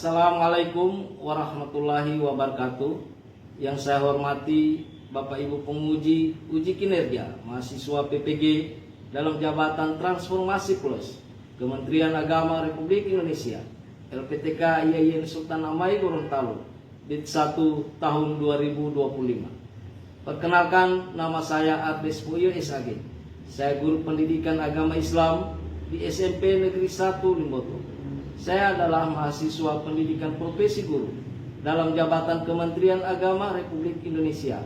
Assalamualaikum warahmatullahi wabarakatuh. Yang saya hormati Bapak Ibu penguji uji kinerja mahasiswa PPG dalam jabatan Transformasi Plus Kementerian Agama Republik Indonesia LPTK IAIN Sultan Amai Gorontalo DIT 1 tahun 2025. Perkenalkan, nama saya Ardes Boyo SAG. Saya guru pendidikan agama Islam di SMP Negeri 1 Limboto. Saya adalah mahasiswa pendidikan profesi guru dalam jabatan Kementerian Agama Republik Indonesia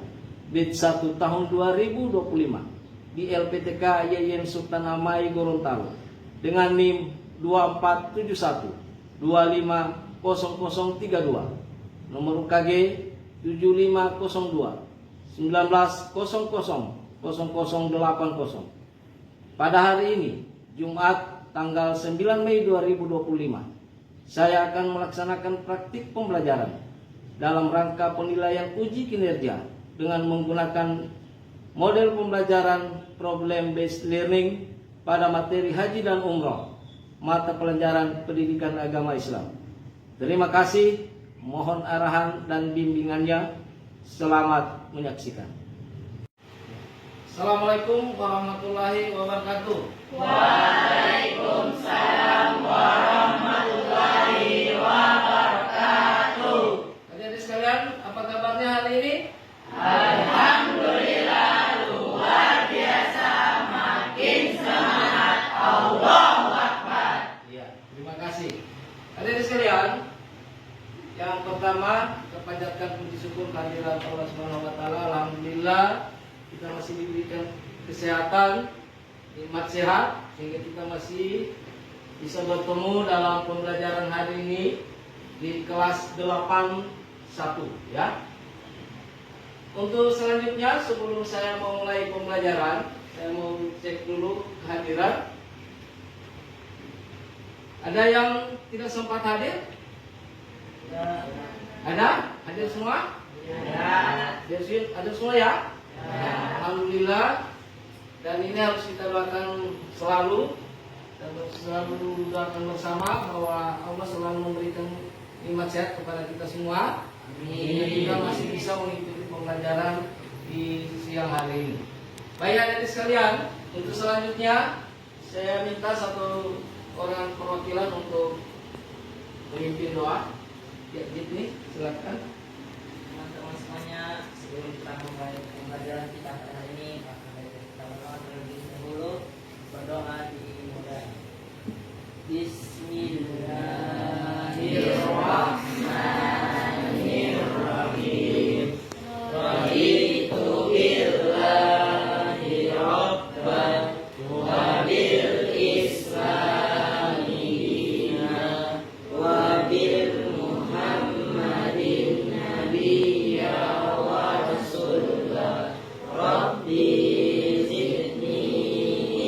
DIT 1 tahun 2025 di LPTK IAIN Sultan Amai Gorontalo dengan NIM 2471 250032, nomor UKG 7502 19000080. Pada hari ini, Jumat tanggal 9 Mei 2025, saya akan melaksanakan praktik pembelajaran dalam rangka penilaian uji kinerja dengan menggunakan model pembelajaran problem based learning pada materi haji dan umroh, mata pelajaran pendidikan agama Islam. Terima kasih, mohon arahan dan bimbingannya. Selamat menyaksikan. Assalamualaikum warahmatullahi wabarakatuh. Waalaikumsalam warahmatullahi wabarakatuh. Adik-adik sekalian, apa kabarnya hari ini? Alhamdulillah, luar biasa, makin semangat. Allahu Akbar. Iya, terima kasih. Adik-adik sekalian, yang pertama kita panjatkan puji syukur kehadiran Allah Subhanahu wa taala. Alhamdulillah kita masih diberikan kesehatan, nikmat sehat, sehingga kita masih bisa bertemu dalam pembelajaran hari ini di kelas 81 ya. Untuk selanjutnya, sebelum saya memulai pembelajaran, saya mau cek dulu kehadiran. Ada yang tidak sempat hadir? Ada? Hadir semua? Ya. Ada semua ya? Alhamdulillah. Dan ini harus kita doakan selalu, dan selalu doakan bersama bahwa Allah selalu memberikan nikmat sehat kepada kita semua. Sehingga kita masih bisa mengikuti pembelajaran di siang hari ini. Baik adik-adik sekalian, untuk selanjutnya saya minta satu orang perwakilan untuk memimpin doa. Ya, Jitni, silakan. Teman-teman semuanya, sebelum kita mulai pembelajaran kita pada hari ini, kita berdoa terlebih dahulu. Berdoa dimulai. Bismillahirrahmanirrahim. Raditu billahi rabban wa bil islami dinan wa bil Muhammadin nabiyya wa rasulah. Rabbi zidni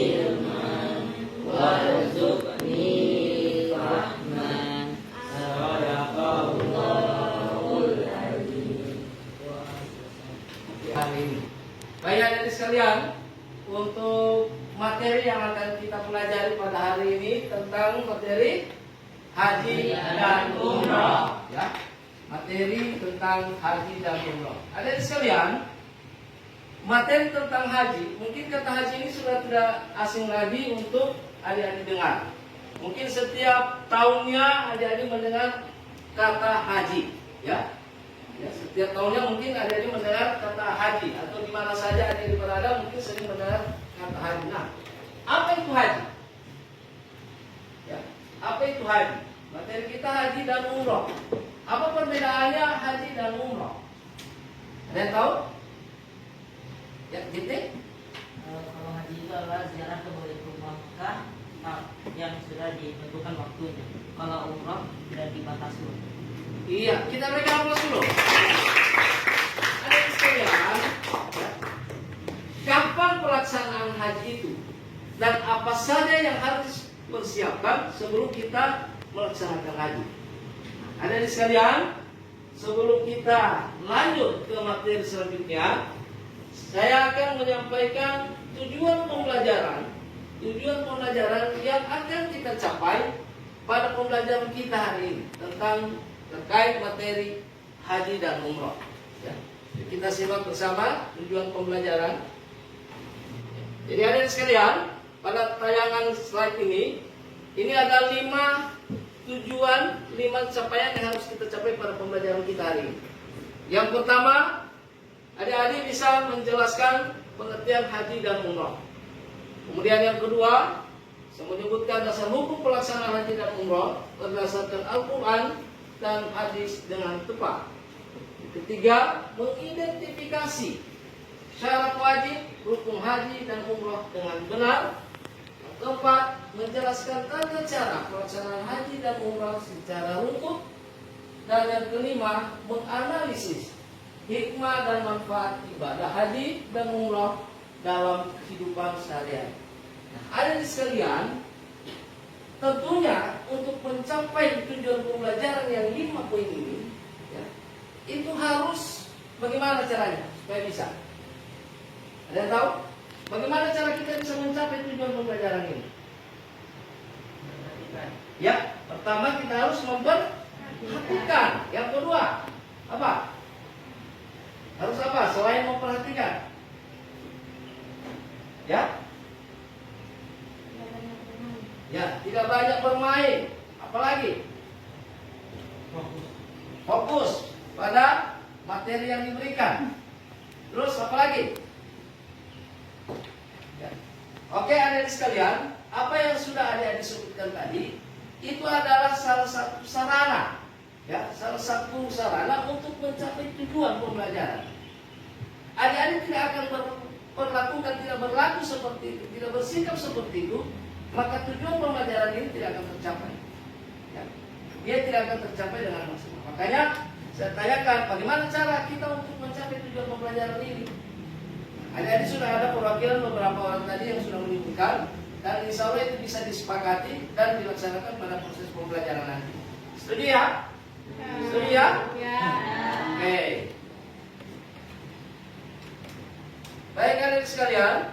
ilman warzuqni fahman. Sadaqallahul azim. Hari ini. Baik adik-adik sekalian, untuk materi yang akan kita pelajari pada hari ini tentang materi haji dan umroh ya. Materi tentang haji dan umroh. Adik-adik sekalian, materi tentang haji, mungkin kata haji ini sudah tidak asing lagi untuk adik-adik dengar. Mungkin setiap tahunnya adik-adik mendengar kata haji ya. Ya, setiap tahunnya mungkin adik-adik mendengar kata haji, atau di mana saja adik-adik berada mungkin sering mendengar kata haji. Nah, apa itu haji? Ya, apa itu haji? Materi kita haji dan umroh. Apa perbedaannya haji dan umroh? Ada yang tahu? Ya, Jiti? Kalau haji itu adalah ziarah ke rumah Mekah yang sudah ditentukan waktunya. Kalau umroh sudah dibatasi. Iya, kita berikan aplaus dulu. Adik sekalian, ya, kapan pelaksanaan haji itu dan apa saja yang harus persiapkan sebelum kita melaksanakan haji? Adik sekalian, sebelum kita lanjut ke materi selanjutnya, saya akan menyampaikan tujuan pembelajaran yang akan kita capai pada pembelajaran kita hari ini tentang terkait materi haji dan umroh. Ya. Kita simak bersama tujuan pembelajaran. Jadi hadirin sekalian, pada tayangan slide ini ada 5 tujuan, 5 capaian yang harus kita capai pada pembelajaran kita hari ini. Yang pertama, adik-adik bisa menjelaskan pengertian haji dan umroh. Kemudian yang kedua, saya menyebutkan dasar hukum pelaksanaan haji dan umroh berdasarkan Al-Quran dan hadis dengan tepat. Ketiga, mengidentifikasi syarat wajib, rukun haji dan umroh dengan benar. Yang keempat, menjelaskan tata cara pelaksanaan haji dan umroh secara runtut. Dan yang kelima, menganalisis hikmah dan manfaat ibadah haji dan umroh dalam kehidupan sehari-hari. Nah, hadirin sekalian, tentunya untuk mencapai tujuan pembelajaran yang 5 poin ini, ya, itu harus bagaimana caranya supaya bisa? Ada yang tahu? Bagaimana cara kita bisa mencapai tujuan pembelajaran ini? Ya, pertama kita harus memperhatikan. Yang kedua, apa? Harus apa? Selain memperhatikan, ya, tidak banyak bermain. Apalagi? Fokus pada materi yang diberikan. Terus apa lagi? Ya. Oke, adik-adik sekalian, apa yang sudah adik-adik sebutkan tadi itu adalah salah satu sarana, ya, salah satu sarana untuk mencapai tujuan pembelajaran. Adik-adik tidak akan tidak berlaku seperti itu, tidak bersikap seperti itu, maka tujuan pembelajaran ini tidak akan tercapai. Ya. Dia tidak akan tercapai dengan maksimal. Makanya saya tanyakan bagaimana cara kita untuk mencapai tujuan pembelajaran ini. Adik-adik sudah ada perwakilan beberapa orang tadi yang sudah menyebutkan, dan insya Allah itu bisa disepakati dan dilaksanakan pada proses pembelajaran nanti. Setuju ya? Setuju ya? Oke. Baik adik sekalian,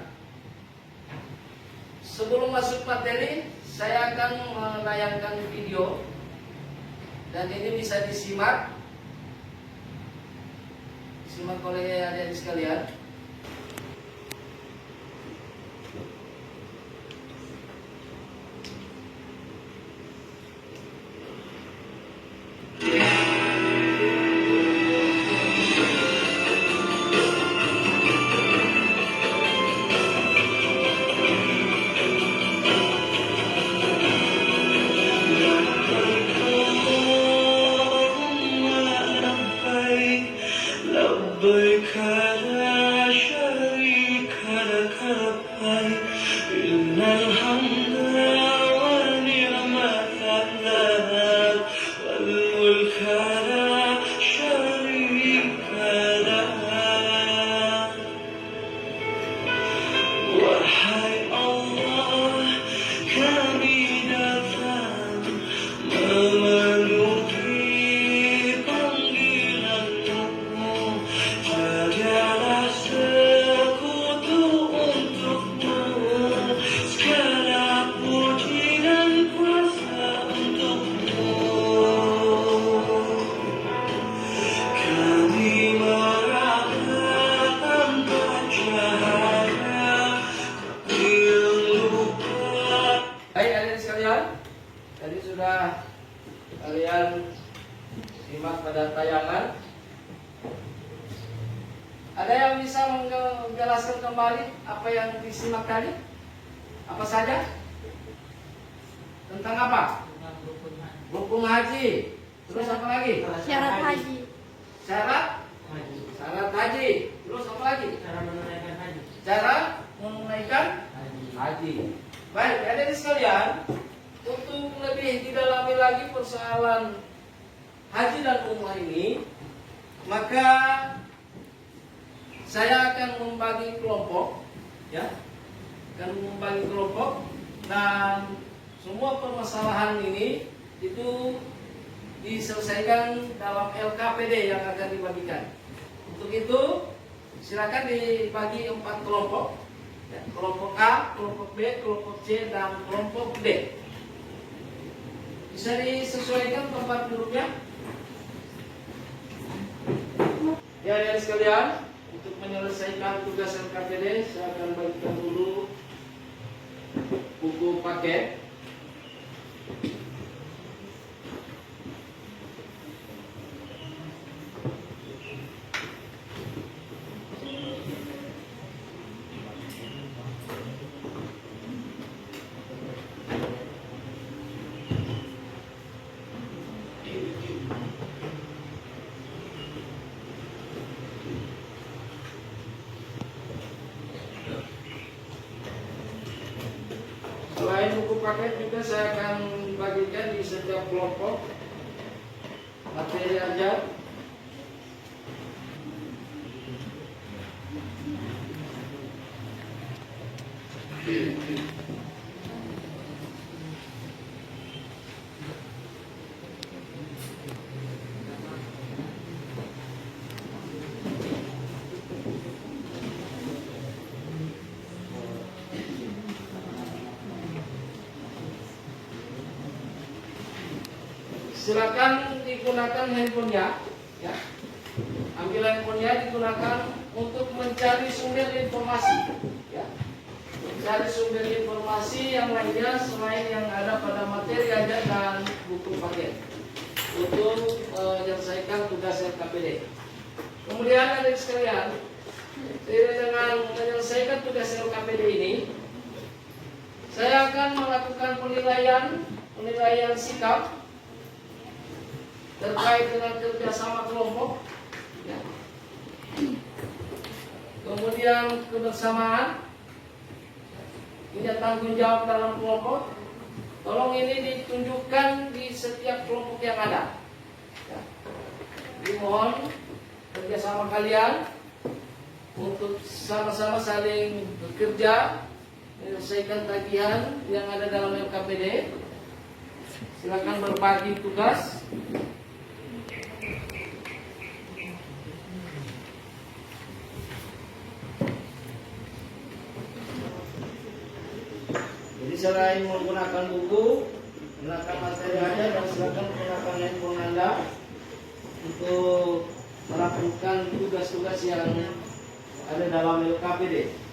sebelum masuk materi, saya akan menayangkan video dan ini bisa disimak oleh adik sekalian. Tadi sudah kalian simak pada tayangan. Ada yang bisa menjelaskan kembali apa yang disimak tadi? Apa saja? Tentang apa? Rukun haji. Terus apa lagi? Syarat haji. Syarat haji. Terus apa lagi? Cara menunaikan haji. Cara menunaikan haji. Baik, adik-adik sekalian, untuk lebih didalami lagi persoalan haji dan umrah ini, maka saya akan membagi kelompok, ya, dan semua permasalahan ini itu diselesaikan dalam LKPD yang akan dibagikan. Untuk itu silakan dibagi 4 kelompok, ya, kelompok A, kelompok B, kelompok C, dan kelompok D. Bisa disesuaikan tempat duduknya. Ya, adik sekalian, untuk menyelesaikan tugas LKPD, saya akan bagikan dulu buku paket. Selain buku paket juga saya akan bagikan di setiap kelompok materi ajar. Silakan digunakan handphonenya, ya. Ambil handphonenya, digunakan untuk mencari sumber informasi, ya. Mencari sumber informasi yang lainnya selain yang ada pada materi ajar dan buku paket untuk menyelesaikan tugas LKPD. Kemudian adik sekalian, dengan menyelesaikan tugas LKPD ini, saya akan melakukan penilaian sikap terkait dengan kerjasama kelompok, ya. Kemudian kebersamaan, punya tanggung jawab dalam kelompok. Tolong ini ditunjukkan di setiap kelompok yang ada, ya. Dimohon kerjasama kalian untuk sama-sama saling bekerja menyelesaikan tagihan yang ada dalam LKPD. Silakan berbagi tugas. Jadi selain menggunakan buku, menggunakan materi ajar, dan silakan menggunakan handphone Anda untuk melakukan tugas-tugas yang ada dalam LKPD.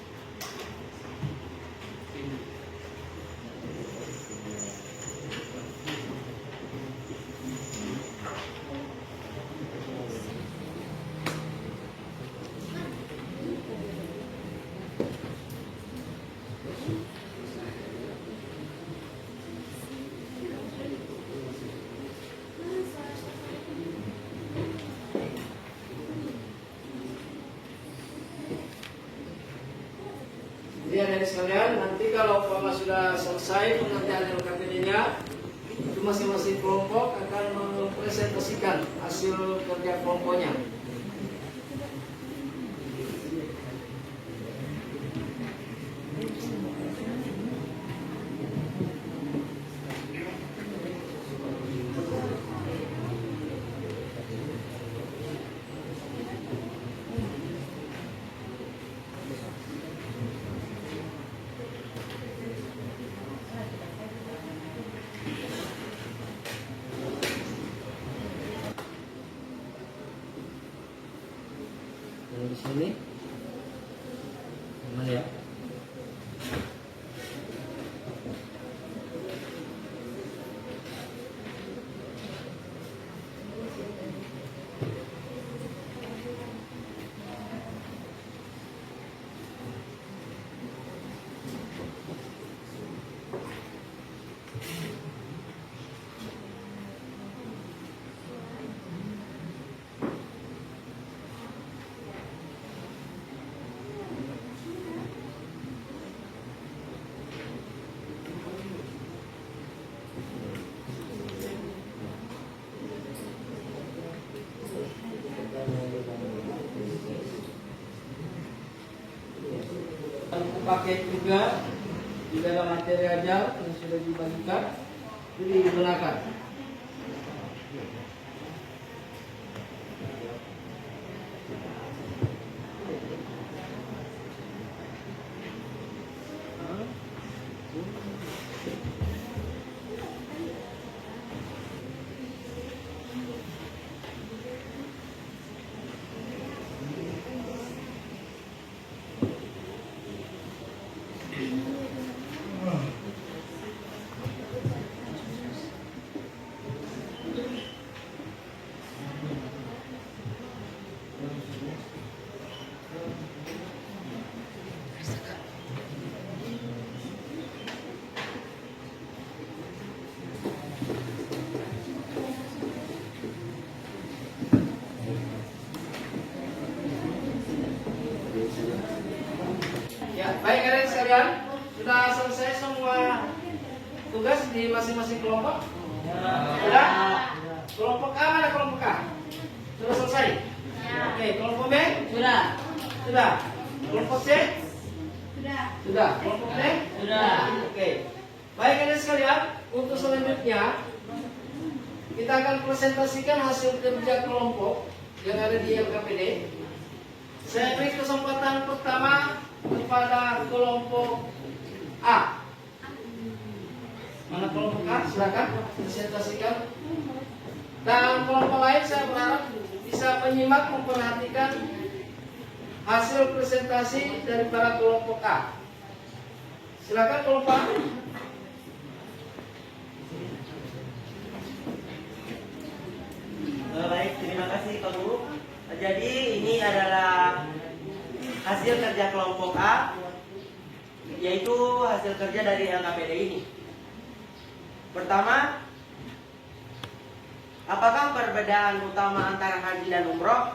Jadi adik sekalian, nanti kalau umpama sudah selesai pengerjaan LKPD-nya, itu masing-masing kelompok akan mempresentasikan hasil kerja kelompoknya. Kalau di sini, mana ya? Paket juga di dalam materi ajar yang sudah dibagikan itu digunakan. Baik adik sekalian, sudah selesai semua tugas di masing-masing kelompok? Sudah? Kelompok A mana kelompok A? Sudah selesai? Oke, kelompok B? Sudah. Sudah. Kelompok C? Sudah. Sudah. Kelompok D? Sudah. Oke. Baik adik sekalian, untuk selanjutnya kita akan presentasikan hasil kerja kelompok yang ada di LKPD. Saya beri kesempatan pertama kepada kelompok A. Mana kelompok A? Silakan presentasikan. Dan kelompok lain saya berharap bisa menyimak, memperhatikan hasil presentasi dari para kelompok A. Silakan kelompok A. Baik, terima kasih Pak Guru. Jadi ini adalah hasil kerja kelompok A, yaitu hasil kerja dari LKPD ini. Pertama, apakah perbedaan utama antara haji dan umroh?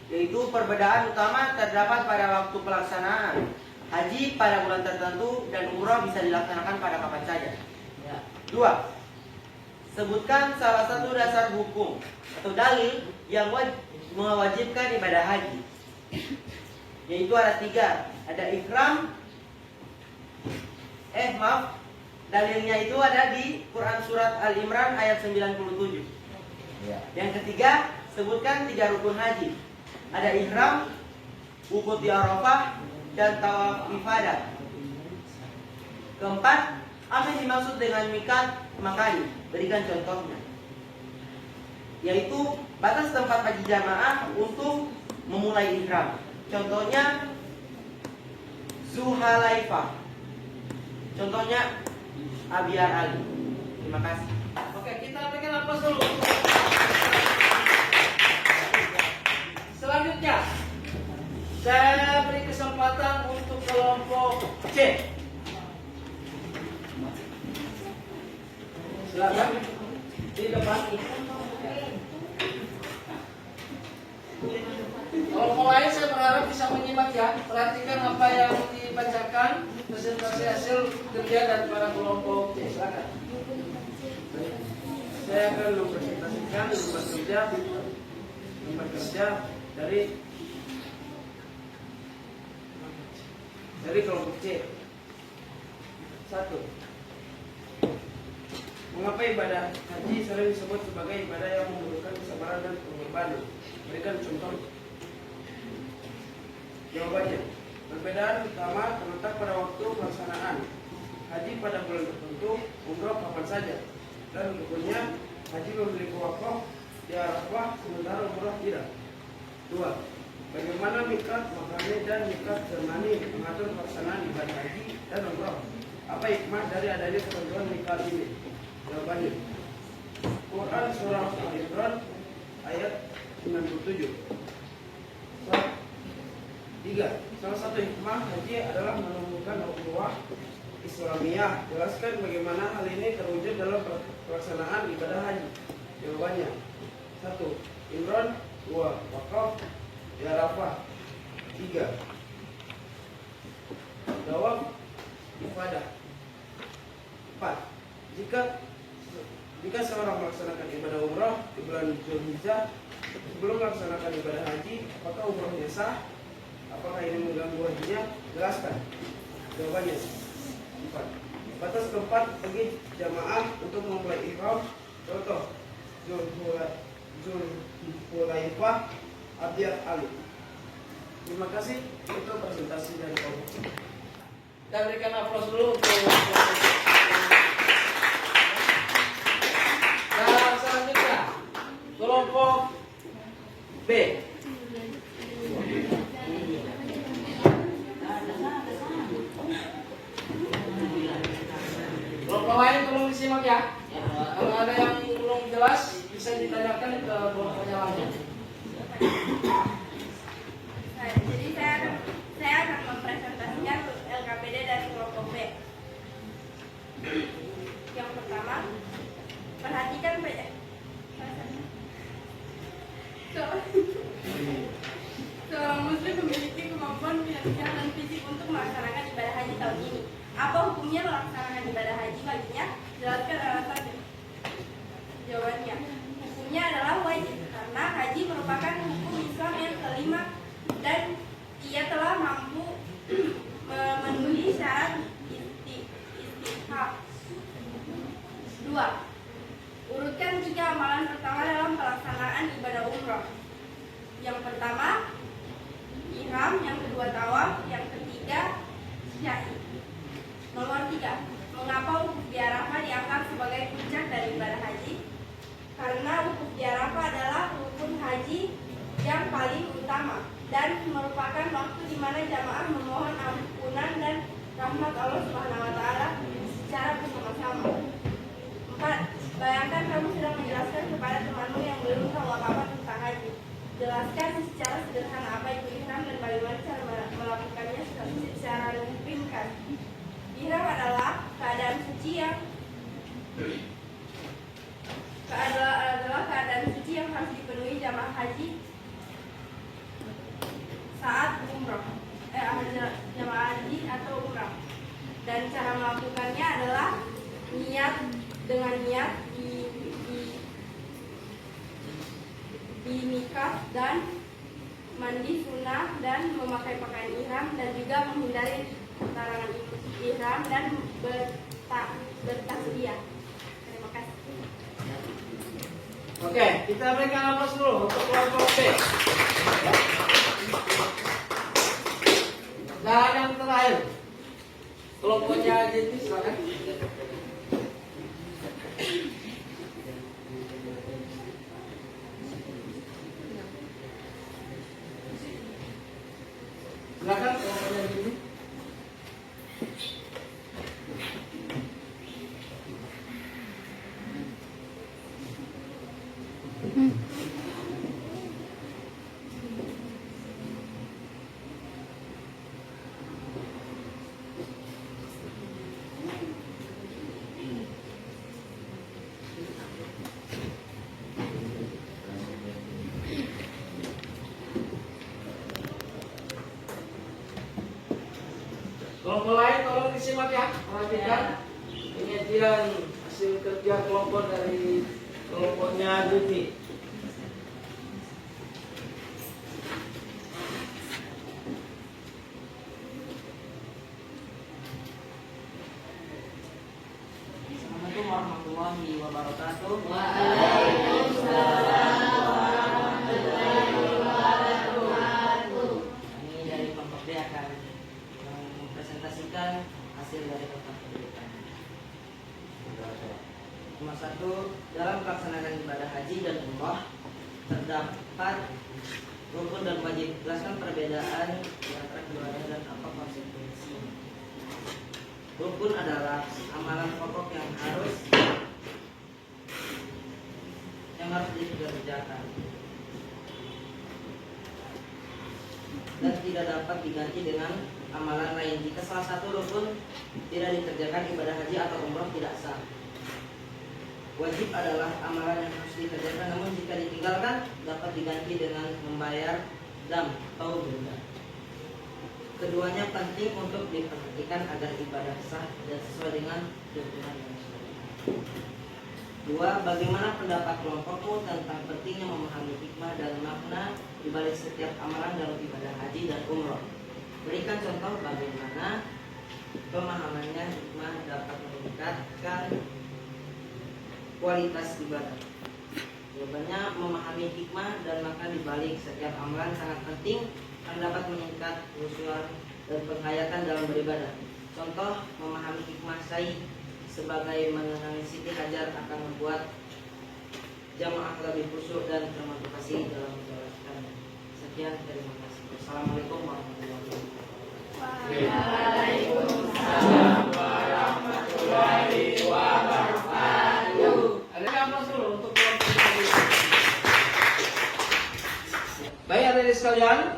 Yaitu perbedaan utama terdapat pada waktu pelaksanaan. Haji pada bulan tertentu dan umroh bisa dilaksanakan pada kapan saja. Dua, sebutkan salah satu dasar hukum atau dalil yang mewajibkan ibadah haji. Yaitu ada 3. Ada ikram. Dalilnya itu ada di Quran surat Al-Imran ayat 97. Yang ketiga, sebutkan 3 rukun haji. Ada ihram, wukuf di Arafah, dan tawaf ifadah. Keempat, apa yang dimaksud dengan mikat makani? Berikan contohnya. Yaitu batas tempat haji jamaah untuk memulai ihram. Contohnya Zuhalaifah. Contohnya Abiar Ali. Terima kasih. Oke, kita berikan aplaus dulu. Selanjutnya, saya beri kesempatan untuk kelompok C. Silakan di depan. Kelompok lain saya berharap bisa menyimak ya. Perhatikan apa yang dibacakan, presentasi hasil kerja dari para kelompok C. Silakan. Saya akan mempresentasikan tempat kerja dari kelompok C. 1. Mengapa ibadah haji sering disebut sebagai ibadah yang membutuhkan kesabaran dan pengorbanan? Berikan contoh. Jawabannya, perbedaan utama terletak pada waktu pelaksanaan. Haji pada bulan tertentu, umroh kapan saja. Dan rukunnya, haji memiliki wakaf di Arafah, sementara umroh tidak. 2. Bagaimana mikat makani dan mikat zamani mengatur pelaksanaan ibadah haji dan umroh? Apa hikmah dari adanya ketentuan mikat ini? Jawabannya, Quran surah Al-Imran ayat 97. 3. Salah satu hikmah haji adalah menumbuhkan ukhuwah Islamiyah. Jelaskan bagaimana hal ini terwujud dalam pelaksanaan ibadah haji. Jawabannya, 1. Imran. 2. Wakaf di Arafah. 3. Tawaf ibadah. 4. Jika seorang melaksanakan ibadah umrah di bulan Zulhijjah sebelum melaksanakan ibadah haji, apakah umrahnya sah? Apakah ini mengganggu hajinya? Jelaskan. Jawabannya 4. Batas keempat bagi jamaah untuk memulai ihram. Contoh Zulhulaifah Abiar Ali. Terima kasih untuk presentasi dari kelompok. Kita berikan aplaus dulu untuk dan selanjutnya kelompok B. Kelompok lain tolong disimak ya. Kalau ada yang belum jelas bisa ditanyakan ke kelompoknya langsung. Jadi saya akan mempresentasikan LKPD dari kelompok B. Yang pertama, perhatikan seorang muslim memiliki kemampuan finansial dan fisik untuk melaksanakan ibadah umumnya melaksanakan ibadah haji baginya? Jelaskan alasan jawabannya. Hukumnya adalah wajib karena haji merupakan hukum Islam yang kelima dan ia telah mampu memenuhi syarat istihab. 2. Urutkan 3 amalan pertama dalam pelaksanaan ibadah umroh. Yang pertama, ihram, yang kedua tawaf, yang ketiga sya'i. Nomor 3. Mengapa wukuf di Arafah dianggap sebagai puncak dari ibadah haji? Karena wukuf di Arafah adalah rukun haji yang paling utama dan merupakan waktu di mana jamaah memohon ampunan dan rahmat Allah Subhanahu wa taala secara bersama-sama. 4. Bayangkan kamu sedang menjelaskan kepada temanmu yang belum tahu apa-apa tentang haji. Jelaskan secara sederhana apa itu ihram dan bagaimana cara melakukannya secara ringkas. Ihram adalah keadaan suci yang harus dipenuhi jamaah haji saat umroh, jamaah haji atau umrah. Dan cara melakukannya adalah niat di mikaf dan mandi sunnah dan memakai pakaian ihram dan juga menghindari larangan ihram dan bertasbih. Terima kasih. Oke, kita berikan aplaus dulu untuk kelompok B. Dan yang terakhir, kelompoknya jadi silakan. Silakan kelompoknya jadi. Kelompok lain tolong disimak ya, perhatikan penyajian hasil kerja kelompok dari kelompoknya Juti. Assalamualaikum warahmatullahi wabarakatuh. Kami dari kelompok B akan mempresentasikan hasil dari nota pendidikan. Nomor 1, dalam pelaksanaan ibadah haji dan umrah terdapat rukun dan wajib. Jelaskan perbedaan di antara keduanya dan apa konsekuensinya. Rukun adalah amalan pokok yang harus dikerjakan dan tidak dapat diganti dengan amalan lain. Jika salah satu rukun tidak dikerjakan, ibadah haji atau umroh tidak sah. Wajib adalah amalan yang harus dikerjakan, namun jika ditinggalkan dapat diganti dengan membayar dam atau denda. Keduanya penting untuk diperhatikan agar ibadah sah dan sesuai dengan tuntunan yang syariat. 2. Bagaimana pendapat kelompokmu tentang pentingnya memahami hikmah dan makna di balik setiap amalan dalam ibadah haji dan umroh? Berikan contoh bagaimana pemahamannya hikmah dapat meningkatkan kualitas ibadah. Jawabannya, memahami hikmah dan makna di balik setiap amalan sangat penting karena dapat meningkat khusyuan dan penghayatan dalam beribadah. Contoh, memahami hikmah syai sebagai mengenang Siti Hajar akan membuat jamaah lebih khusyuk dan termotivasi dalam menjalankan. Sekian, terima kasih. Assalamualaikum warahmatullahi wabarakatuh. Waalaikumsalam warahmatullahi wabarakatuh. Ada aplaus dulu untuk kelompok ini. Baik adik-adik sekalian,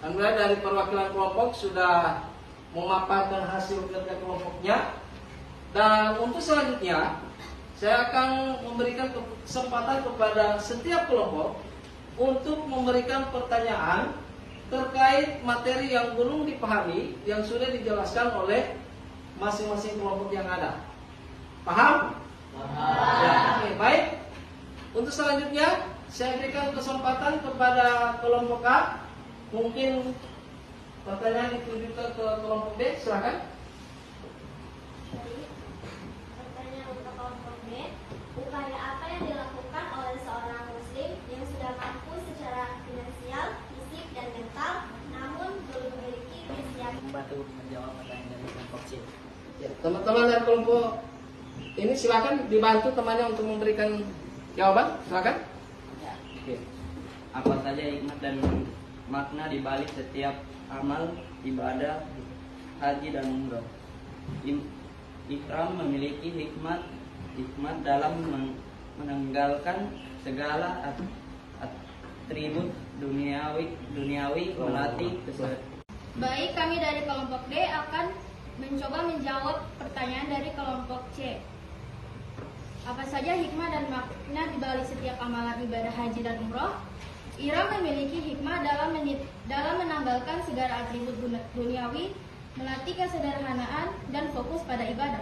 alhamdulillah dari perwakilan kelompok sudah memaparkan hasil kerja kelompoknya. Dan untuk selanjutnya, saya akan memberikan kesempatan kepada setiap kelompok untuk memberikan pertanyaan terkait materi yang belum dipahami yang sudah dijelaskan oleh masing-masing kelompok yang ada. Paham? Ya, oke, baik. Untuk selanjutnya saya berikan kesempatan kepada kelompok A. Mungkin pertanyaan ditujukan ke kelompok B, silakan. Pertanyaan untuk kelompok B, upaya apa yang dilakukan oleh seorang muslim yang sudah mampu secara finansial, fisik, dan mental, namun belum memiliki visi yang Membantu menjawab pertanyaan dari kelompok C. Ya, teman-teman dari kelompok ini silakan dibantu temannya untuk memberikan jawaban, silakan. Ya. Oke. Apa saja hikmat dan makna di balik setiap amal ibadah haji dan umroh? Ihram memiliki hikmat dalam menanggalkan segala atribut duniawi melatih Baik, kami dari kelompok D akan mencoba menjawab pertanyaan dari kelompok C. Apa saja hikmah dan makna di balik setiap amalan ibadah haji dan umroh? Ihram memiliki hikmah dalam menanggalkan segala atribut duniawi, melatih kesederhanaan dan fokus pada ibadah.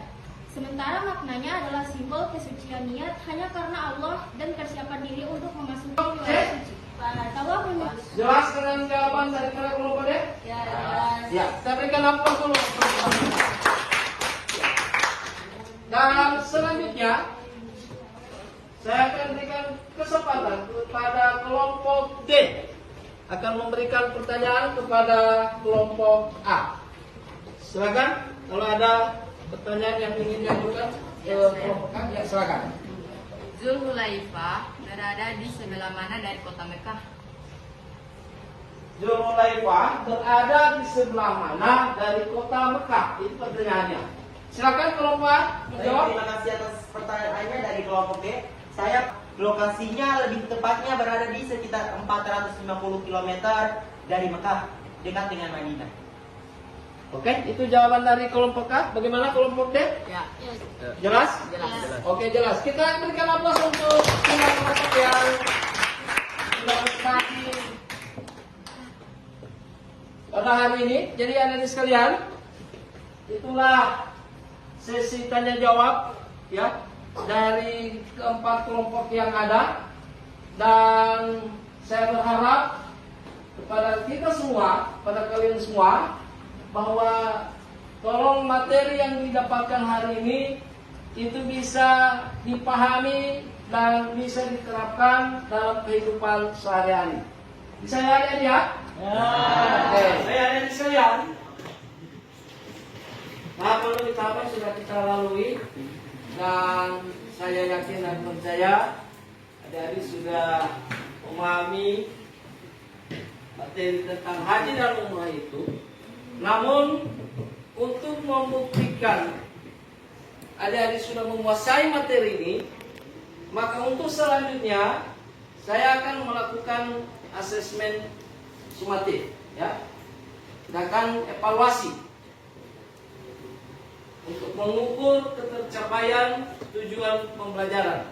Sementara maknanya adalah simbol kesucian niat hanya karena Allah dan persiapan diri untuk memasuki wilayah suci. Jelas dengan jawaban dari kelompok D? Ya, Ya, saya berikan aplaus dulu. Dan selanjutnya saya akan berikan kesempatan kepada kelompok D akan memberikan pertanyaan kepada kelompok A. Silakan kalau ada pertanyaan yang ingin diajukan ke kelompok A, ya silakan. Zulhulaifah berada di sebelah mana dari kota Mekah? Zulhulaifah berada di sebelah mana dari kota Mekah? Itu pertanyaannya. Silakan kelompok A Baik, menjawab. terima kasih atas pertanyaannya dari kelompok B. Saya lokasinya lebih tepatnya berada di sekitar 450 km dari Mekah, dekat dengan Madinah. Oke, itu jawaban dari kelompok A. Bagaimana kelompok D? Ya, Jelas? jelas. Oke, jelas. Kita berikan aplaus untuk semua kelompok yang sudah bersati pada hari ini. Jadi adik-adik sekalian, itulah sesi tanya jawab ya dari keempat kelompok yang ada, dan saya berharap kepada kita semua, pada kalian semua, bahwa tolong materi yang didapatkan hari ini itu bisa dipahami dan bisa diterapkan dalam kehidupan sehari-hari. Bisa ya, ya? Oke, saya adik sekalian. Nah, perlu tahapan sudah kita lalui, dan saya yakin dan percaya adik-adik sudah memahami materi tentang haji dan umrah itu. Namun untuk membuktikan adik-adik sudah menguasai materi ini, maka untuk selanjutnya saya akan melakukan asesmen sumatif, ya. Kita akan evaluasi untuk mengukur ketercapaian tujuan pembelajaran,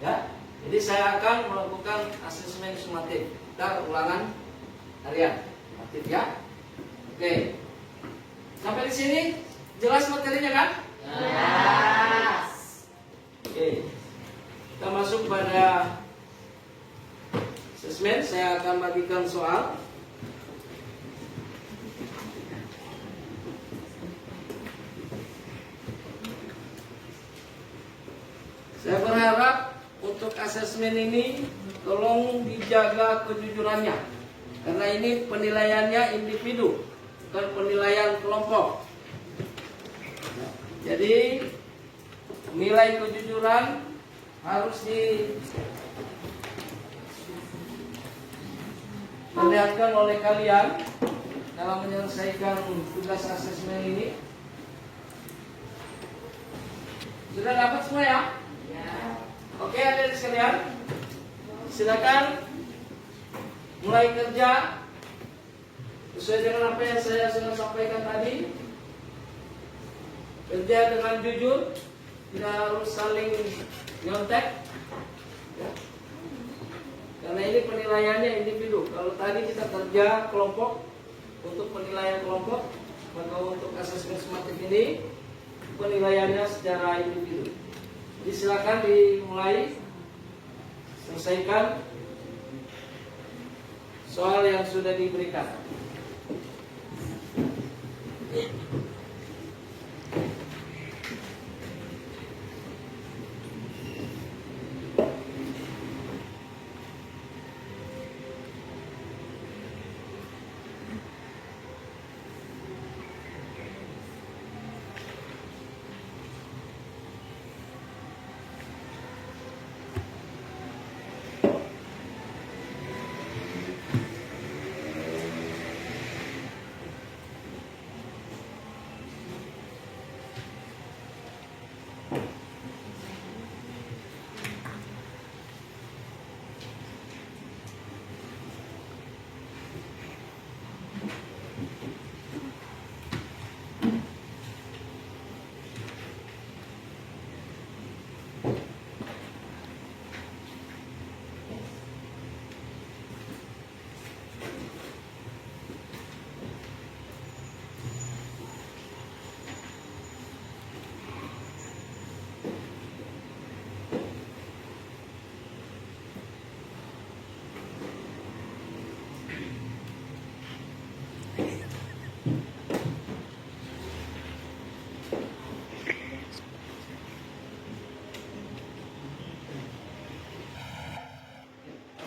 ya. Jadi saya akan melakukan asesmen sumatif. Kita ulangan harian, sumatif, ya. Oke, sampai di sini jelas materinya kan? Jelas. Oke, kita masuk pada asesmen. Saya akan bagikan soal. Saya berharap untuk asesmen ini tolong dijaga kejujurannya, karena ini penilaiannya individu, bukan penilaian kelompok. Jadi nilai kejujuran harus diperlihatkan oleh kalian dalam menyelesaikan tugas asesmen ini. Sudah dapat semua ya? Oke, adik-adik sekalian, silakan mulai kerja sesuai dengan apa yang saya sudah sampaikan tadi. Kerja dengan jujur, tidak harus saling nyontek, ya. Karena ini penilaiannya individu. Kalau tadi kita kerja kelompok untuk penilaian kelompok, maka untuk asesmen sumatif ini penilaiannya secara individu. Jadi silakan dimulai, selesaikan soal yang sudah diberikan.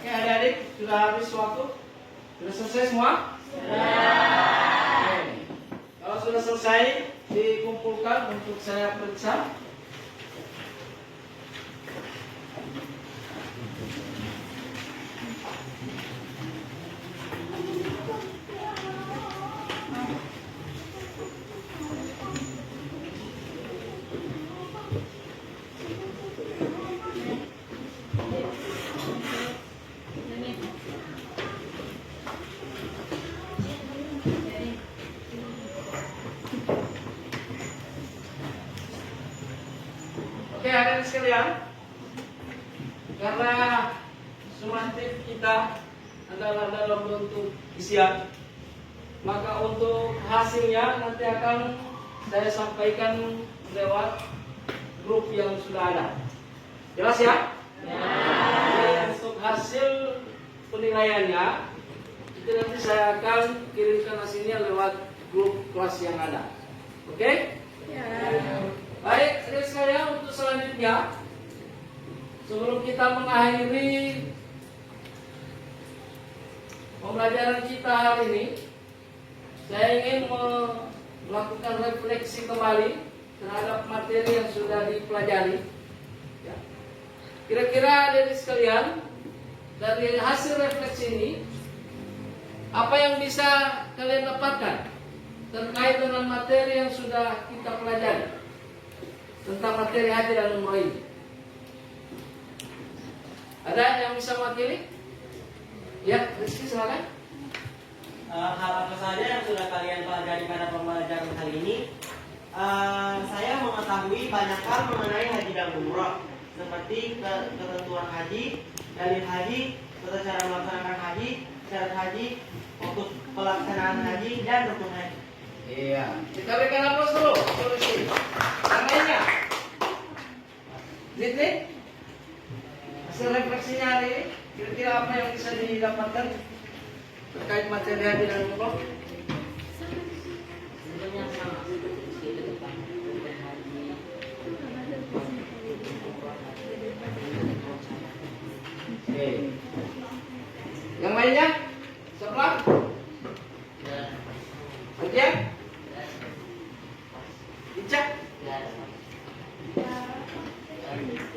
Oke, adik-adik, sudah habis waktu? Sudah selesai semua? Sudah. Kalau sudah selesai, dikumpulkan untuk saya periksa. Oke, adik-adik sekalian, karena sumatif kita adalah dalam bentuk isian, maka untuk hasilnya nanti akan saya sampaikan lewat grup yang sudah ada. Jelas ya? Jadi, untuk hasil penilaiannya itu nanti saya akan kirimkan hasilnya lewat grup kelas yang ada. Oke? Baik, adik sekalian, untuk selanjutnya, sebelum kita mengakhiri pembelajaran kita hari ini, saya ingin melakukan refleksi kembali terhadap materi yang sudah dipelajari. Ya. Kira-kira adik sekalian, dari hasil refleksi ini, apa yang bisa kalian dapatkan terkait dengan materi yang sudah kita pelajari tentang materi haji dan umroh ini? Ada yang bisa mewakili? Ya, Rizky silakan. Hal apa saja yang sudah kalian pelajari pada pembelajaran kali ini? Saya mengetahui banyak hal mengenai haji dan umroh, seperti ketentuan haji, dalil haji, tata cara melaksanakan haji, syarat haji, waktu pelaksanaan haji, dan rukun haji. Iya, kita berikan aplaus dulu. Solusi. Yang lainnya, Zidni, hasil refleksinya hari ini, kira-kira apa yang bisa didapatkan terkait materi haji dan umroh? Sebenarnya sama seperti ke depan rukun haji. Oke. Yang lainnya, sebelah, Ujian? Icak?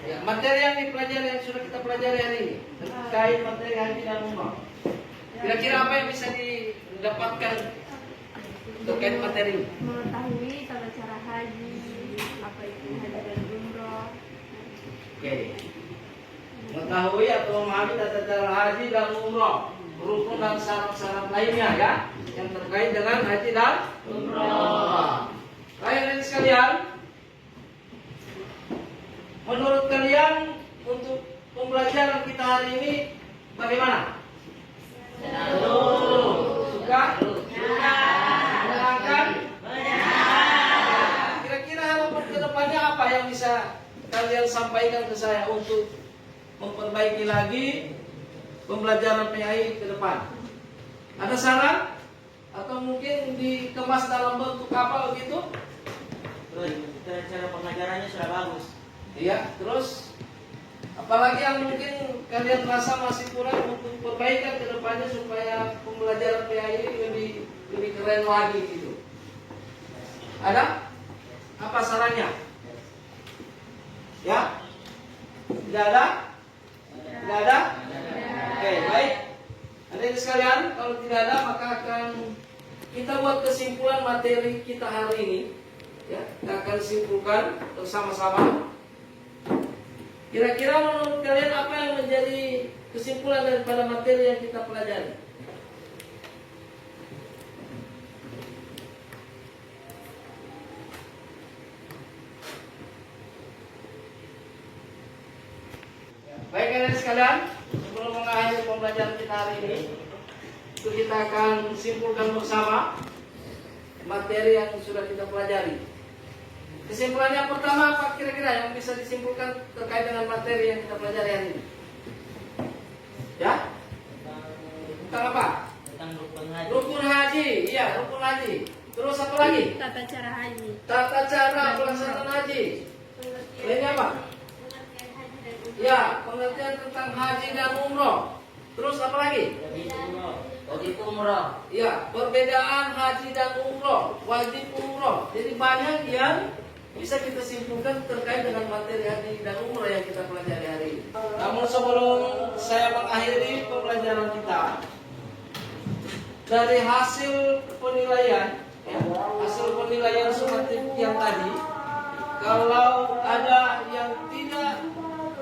Ya, materi yang dipelajari yang sudah kita pelajari hari ini terkait materi haji dan umroh. Kira-kira apa yang bisa didapatkan terkait materi ini? Mengetahui tata cara haji, apa itu haji dan umroh. Oke. Mengetahui atau memahami tata cara haji dan umroh, rukun dan syarat-syarat lainnya ya, yang terkait dengan haji dan umroh. Baik, adik sekalian, menurut kalian untuk pembelajaran kita hari ini bagaimana? Suka? Menyenangkan? Kira-kira harapan sampaikan ke saya untuk memperbaiki lagi pembelajaran PAI ke depan? Ada saran? Atau mungkin dikemas dalam bentuk apa begitu? Cara pengajarannya sudah bagus. Iya, terus apalagi yang mungkin kalian rasa masih kurang untuk perbaikan ke depannya supaya pembelajaran PAI lebih keren lagi gitu. Ada? Apa sarannya? Ya? Tidak ada? Tidak ada? Oke, baik. Hadirin sekalian, kalau tidak ada maka akan kita buat kesimpulan materi kita hari ini. Ya, kita akan simpulkan bersama-sama. Kira-kira menurut kalian apa yang menjadi kesimpulan daripada materi yang kita pelajari? Baik kalian sekalian, sebelum mengakhiri pembelajaran kita hari ini, itu kita akan simpulkan bersama materi yang sudah kita pelajari. Kesimpulan yang pertama apa kira-kira yang bisa disimpulkan terkait dengan materi yang kita pelajari hari ini? Ya? Tentang apa? Tentang rukun haji. Rukun haji, iya rukun haji. Terus apa lagi? Tata cara haji. Tata cara pelaksanaan haji. Ini apa? Ya, pengertian tentang haji dan umroh. Terus apa lagi? Wajib umroh. Ya, perbedaan haji dan umroh, wajib umroh. Jadi banyak yang bisa kita simpulkan terkait dengan materi haji dan umroh yang kita pelajari hari ini. Namun sebelum saya mengakhiri pembelajaran kita, dari hasil penilaian, ya, hasil penilaian sumatif yang tadi, kalau ada yang tidak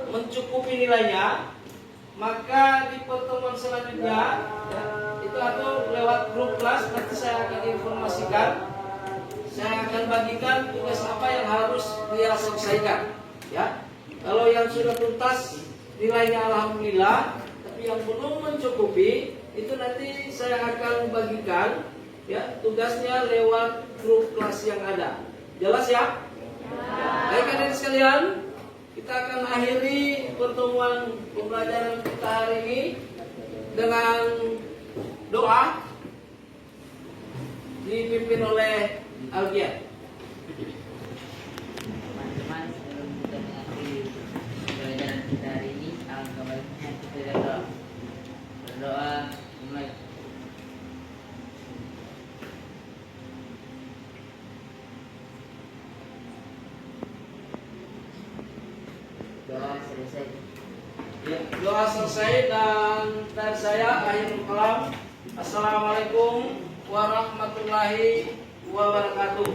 mencukupi nilainya, maka di pertemuan selanjutnya, ya, itu atau lewat grup kelas nanti saya akan informasikan. Saya akan bagikan tugas apa yang harus dia selesaikan. Ya, kalau yang sudah tuntas nilainya alhamdulillah, tapi yang belum mencukupi itu nanti saya akan bagikan ya tugasnya lewat grup kelas yang ada. Jelas ya? Baik hadirin sekalian, kita akan akhiri pertemuan pembelajaran kita hari ini dengan doa dipimpin oleh Algian. Teman-teman, sebelum kita mengakhiri pembelajaran kita hari ini, alangkah baiknya kita berdoa mulai. Doa selesai. Ya, doa selesai dan dari saya akhirul kalam. Assalamualaikum warahmatullahi wabarakatuh.